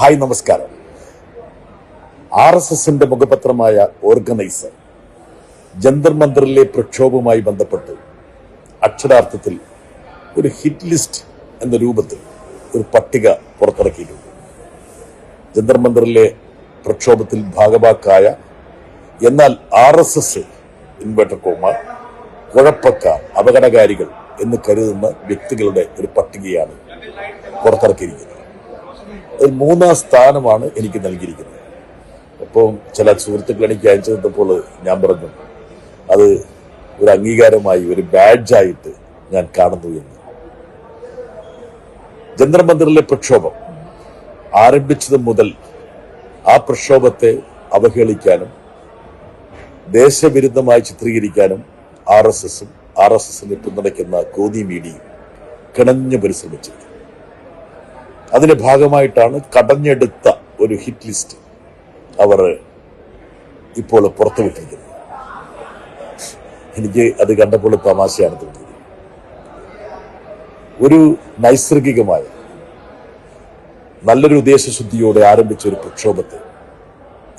Hi നമസ്കാരം. RSSന്റെ മുഖപത്രമായ organiser Jantar മന്ദറിലെ പ്രക്ഷോഭവുമായി ബന്ധപ്പെട്ട് അക്ഷരാർത്ഥത്തിൽ ഒരു ഹിറ്റ് ലിസ്റ്റ് എന്ന രൂപത്തിൽ ഒരു പട്ടിക പുറത്തിറക്കിയിട്ടുണ്ട്. ജന്തർ മന്ദറിലെ പ്രക്ഷോഭത്തിൽ ഭാഗവാക്കായ എന്നാൽ RSS ഇൻവെർട്ടർ കോമ കുഴപ്പക്കാർ, അപകടകാരികൾ എന്ന് കരുതുന്ന വ്യക്തികളുടെ ഒരു പട്ടികയാണ് പുറത്തിറക്കിയിരിക്കുന്നത്. അതിൽ 3ാം സ്ഥാനമാണ് എനിക്ക് നൽകിയിരിക്കുന്നത്. അപ്പോൾ ചില സുഹൃത്തുക്കൾ എനിക്ക് അയച്ചു തന്നപ്പോൾ ഞാൻ പറഞ്ഞു അത് ഒരു അംഗീകാരമായി, ഒരു ബാഡ്ജായിട്ട് ഞാൻ കാണുന്നു എന്ന്. ജന്തർ മന്ദറിലെ പ്രക്ഷോഭം ആരംഭിച്ചത് മുതൽ ആ പ്രക്ഷോഭത്തെ അവഹേളിക്കാനും ദേശവിരുദ്ധമായി ചിത്രീകരിക്കാനും RSSനെ പിന്തുണയ്ക്കുന്ന ഗോദി മീഡിയയും കിണഞ്ഞു പരിശ്രമിച്ചു. അതിന്റെ ഭാഗമായിട്ടാണ് കടഞ്ഞെടുത്ത ഒരു ഹിറ്റ് ലിസ്റ്റ് അവർ ഇപ്പോൾ പുറത്തുവിട്ടിരിക്കുന്നത്. എനിക്ക് അത് കണ്ടപ്പോൾ തമാശയാണ് തോന്നിയത്. ഒരു നൈസർഗികമായ നല്ലൊരു ഉദ്ദേശശുദ്ധിയോടെ ആരംഭിച്ച ഒരു പ്രക്ഷോഭത്തെ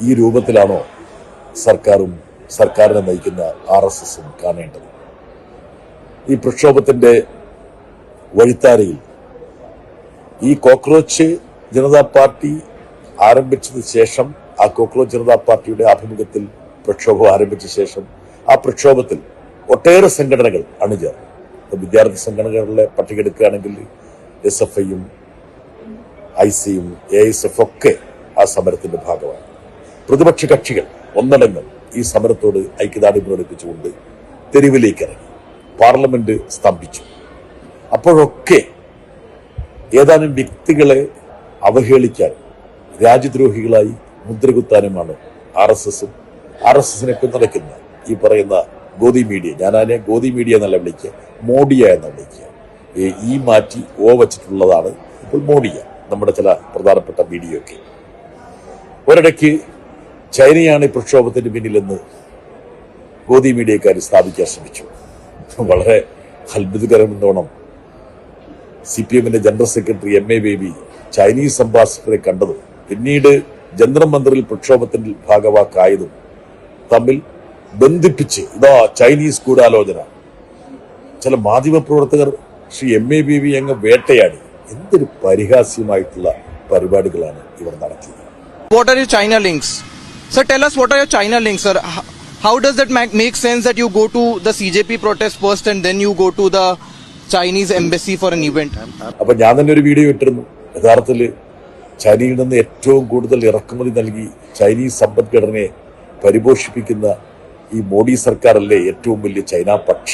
ഈ രൂപത്തിലാണോ സർക്കാരിനെ നയിക്കുന്ന RSSും കാണേണ്ടത്? ഈ പ്രക്ഷോഭത്തിന്റെ വഴിത്താരയിൽ ഈ കോക്രോച്ച് ജനതാ പാർട്ടി ആരംഭിച്ചതിന് ശേഷം, ആ കോക്രോച്ച് ജനതാ പാർട്ടിയുടെ ആഭിമുഖ്യത്തിൽ പ്രക്ഷോഭം ആരംഭിച്ച ശേഷം ആ പ്രക്ഷോഭത്തിൽ ഒട്ടേറെ സംഘടനകൾ അണിചേർന്നു. വിദ്യാർത്ഥി സംഘടനകളുടെ പട്ടിക എടുക്കുകയാണെങ്കിൽ SFIയും ICയും AISF ഒക്കെ ആ സമരത്തിന്റെ ഭാഗമാണ്. പ്രതിപക്ഷ കക്ഷികൾ ഒന്നടങ്കം ഈ സമരത്തോട് ഐക്യദാർഢ്യം പ്രകടിപ്പിച്ചുകൊണ്ട് തെരുവിലേക്ക് ഇറങ്ങി. പാർലമെന്റ് സ്തംഭിച്ചു. അപ്പോഴൊക്കെ ഏതാനും വ്യക്തികളെ അവഹേളിക്കാനും രാജ്യദ്രോഹികളായി മുദ്രകുത്താനുമാണ് RSSനെ പിന്തുണയ്ക്കുന്ന ഈ പറയുന്ന ഗോദി മീഡിയ, ഞാൻ അതിനെ ഗോദി മീഡിയ എന്നല്ല വിളിക്കുക, മോഡിയ എന്ന് വിളിക്കുക. ഈ മാറ്റി വച്ചിട്ടുള്ളതാണ് ഇപ്പോൾ മോഡിയ. നമ്മുടെ ചില പ്രധാനപ്പെട്ട മീഡിയയൊക്കെ ഒരിടയ്ക്ക് ചൈനയാണ് ഈ പ്രക്ഷോഭത്തിന് പിന്നിലെന്ന് ഗോദി മീഡിയക്കാർ സ്ഥാപിക്കാൻ ശ്രമിച്ചു. വളരെ അത്ഭുതകരമെന്നോണം CPMന്റെ general secretary MA Baby Chinese അംബാസിഡറെ കണ്ടതും പിന്നീട് ജന്തർ മന്ദറിൽ പ്രക്ഷോഭത്തിന്റെ ഭാഗവാക്കായതും തമ്മിൽ ബന്ധിപ്പിച്ച് ഇതാ ചൈനീസ് ഗൂഢാലോചന. ചില മാധ്യമപ്രവർത്തകർ ശ്രീ MA ബേബി അങ്ങ് വേട്ടയാടി. എന്തൊരു പരിഹാസ്യമായിട്ടുള്ള പരിപാടികളാണ് ഇവർ നടത്തിയത്. What are your China links? Sir, tell us what are your China links, sir? How does that make sense that you go to the CJP protest first and then you go to the Chinese embassy for an event? അപ്പൊ ഞാൻ തന്നെ ഒരു video ഇട്ടിരുന്നു. യഥാർത്ഥത്തിൽ ചൈനയിൽ നിന്ന് ഏറ്റവും കൂടുതൽ ഇറക്കുമതി നൽകി ചൈനീസ് സമ്പദ്ഘടനയെ പരിപോഷിപ്പിക്കുന്ന ഈ മോഡി സർക്കാരല്ലേ ഏറ്റവും വലിയ ചൈന പക്ഷ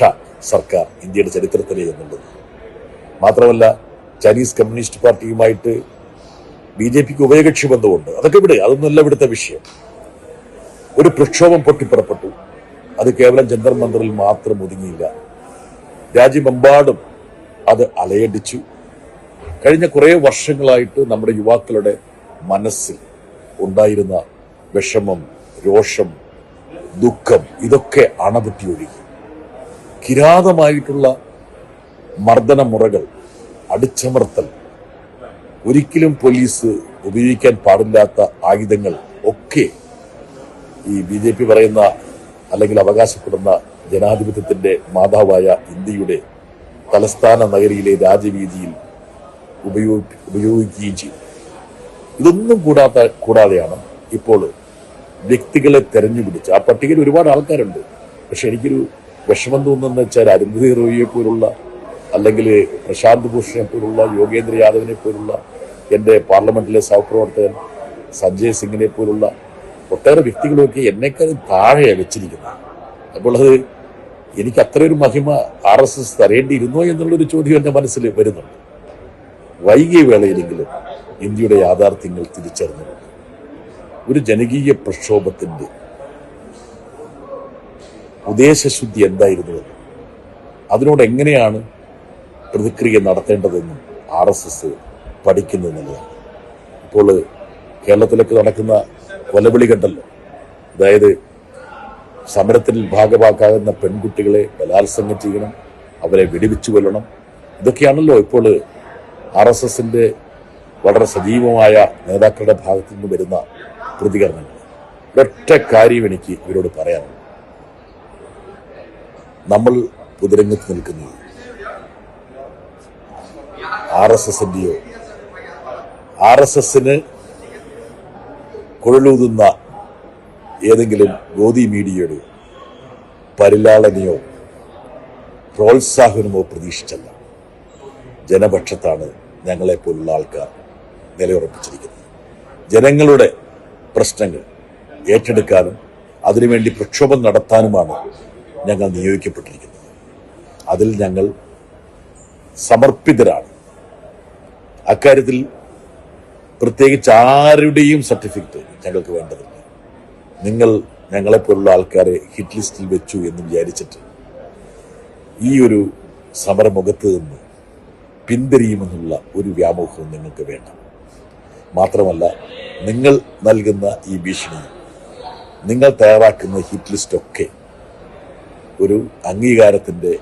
സർക്കാർ ഇന്ത്യയുടെ ചരിത്രത്തിലെ എന്നുള്ളത്. മാത്രമല്ല ചൈനീസ് കമ്മ്യൂണിസ്റ്റ് പാർട്ടിയുമായിട്ട് BJPക്ക് ഉഭയകക്ഷി ബന്ധമുണ്ട്. അതൊന്നുമല്ല ഇവിടുത്തെ വിഷയം. ഒരു പ്രക്ഷോഭം പൊട്ടിപ്പുറപ്പെട്ടു. അത് കേവലം ജന്തർ മന്ദറിൽ മാത്രം ഒതുങ്ങിയില്ല. രാജ്യമെമ്പാടും അത് അലയടിച്ചു. കഴിഞ്ഞ കുറേ വർഷങ്ങളായിട്ട് നമ്മുടെ യുവാക്കളുടെ മനസ്സിൽ ഉണ്ടായിരുന്ന വിഷമം, രോഷം, ദുഃഖം ഇതൊക്കെ അണപൊട്ടി ഒഴുകി. കിരാതമായിട്ടുള്ള മർദ്ദനമുറകൾ, അടിച്ചമർത്തൽ, ഒരിക്കലും പോലീസ് ഉപയോഗിക്കാൻ പാടില്ലാത്ത ആയുധങ്ങൾ ഒക്കെ ഈ BJP പറയുന്ന അല്ലെങ്കിൽ അവകാശപ്പെടുന്ന ജനാധിപത്യത്തിന്റെ മാതാവായ ഇന്ത്യയുടെ തലസ്ഥാന നഗരിയിലെ രാജവീതിയിൽ ഉപയോഗിക്കുകയും ചെയ്തു. ഇതൊന്നും കൂടാതെയാണ് ഇപ്പോൾ വ്യക്തികളെ തെരഞ്ഞുപിടിച്ച്, ആ പട്ടികയിൽ ഒരുപാട് ആൾക്കാരുണ്ട്. പക്ഷെ എനിക്കൊരു വിഷമം തോന്നുന്നത് വെച്ചാൽ അരുന്ധതി റോയിയെ പോലുള്ള, അല്ലെങ്കിൽ പ്രശാന്ത് ഭൂഷണെ പോലുള്ള, യോഗേന്ദ്ര യാദവിനെ പോലുള്ള, എൻ്റെ പാർലമെന്റിലെ സഹപ്രവർത്തകൻ സഞ്ജയ് സിംഗിനെ പോലുള്ള ഒട്ടേറെ വ്യക്തികളൊക്കെ എന്നെക്കാളും താഴെ വെച്ചിരിക്കുന്നത്. അപ്പോൾ അത് എനിക്ക് അത്രയൊരു മഹിമ RSS തരേണ്ടിയിരുന്നോ എന്നുള്ളൊരു ചോദ്യം എൻ്റെ മനസ്സിൽ വരുന്നുണ്ട്. വൈകിയ വേളയിലെങ്കിലും ഇന്ത്യയുടെ യാഥാർത്ഥ്യങ്ങൾ തിരിച്ചറിഞ്ഞുകൊണ്ട് ഒരു ജനകീയ പ്രക്ഷോഭത്തിന്റെ ഉദ്ദേശശുദ്ധി എന്തായിരുന്നുവെന്നും അതിനോട് എങ്ങനെയാണ് പ്രതിക്രിയ നടത്തേണ്ടതെന്നും RSS പഠിക്കുന്നതെന്നുള്ളതാണ്. ഇപ്പോൾ കേരളത്തിലൊക്കെ നടക്കുന്ന കൊലവിളി കണ്ടല്ലോ. അതായത് സമരത്തിൽ ഭാഗമാക്കാകുന്ന പെൺകുട്ടികളെ ബലാത്സംഗം ചെയ്യണം, അവരെ വെടിവെച്ചു കൊല്ലണം. ഇതൊക്കെയാണല്ലോ ഇപ്പോൾ RSSന്റെ വളരെ സജീവമായ നേതാക്കളുടെ ഭാഗത്തു നിന്ന് വരുന്ന പ്രതികരണങ്ങൾ. ഒറ്റ കാര്യം എനിക്ക് ഇവരോട് പറയാനുണ്ട്. നമ്മൾ പൊതുരംഗത്ത് നിൽക്കുന്നത് RSSന്റെയോ RSSന് കുഴലൂതുന്ന ഏതെങ്കിലും ഗോദി മീഡിയയുടെ പരിലാളനയോ പ്രോത്സാഹനമോ പ്രതീക്ഷിച്ചല്ല. ജനപക്ഷത്താണ് ഞങ്ങളെപ്പോലുള്ള ആൾക്കാർ നിലയുറപ്പിച്ചിരിക്കുന്നത്. ജനങ്ങളുടെ പ്രശ്നങ്ങൾ ഏറ്റെടുക്കാനും അതിനുവേണ്ടി പ്രക്ഷോഭം നടത്താനുമാണ് ഞങ്ങൾ നിയോഗിക്കപ്പെട്ടിരിക്കുന്നത്. അതിൽ ഞങ്ങൾ സമർപ്പിതരാണ്. അക്കാര്യത്തിൽ പ്രത്യേകിച്ച് ആരുടെയും സർട്ടിഫിക്കറ്റ് ഞങ്ങൾക്ക് വേണ്ടതില്ല. നിങ്ങൾ ഞങ്ങളെപ്പോലുള്ള ആൾക്കാരെ ഹിറ്റ് ലിസ്റ്റിൽ വെച്ചു എന്ന് വിചാരിച്ചിട്ട് ഈ ഒരു സമരമുഖത്ത് നിന്ന് പിന്തിരിയുമെന്നുള്ള ഒരു വ്യാമോഹവും നിങ്ങൾക്ക് വേണ്ട. മാത്രമല്ല, നിങ്ങൾ നൽകുന്ന ഈ ഭീഷണി, നിങ്ങൾ തയ്യാറാക്കുന്ന ഹിറ്റ് ലിസ്റ്റൊക്കെ ഒരു അംഗീകാരത്തിൻ്റെ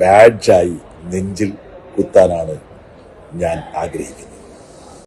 ബാഡ്ജായി നെഞ്ചിൽ കുത്താനാണ് ഞാൻ ആഗ്രഹിക്കുന്നത്.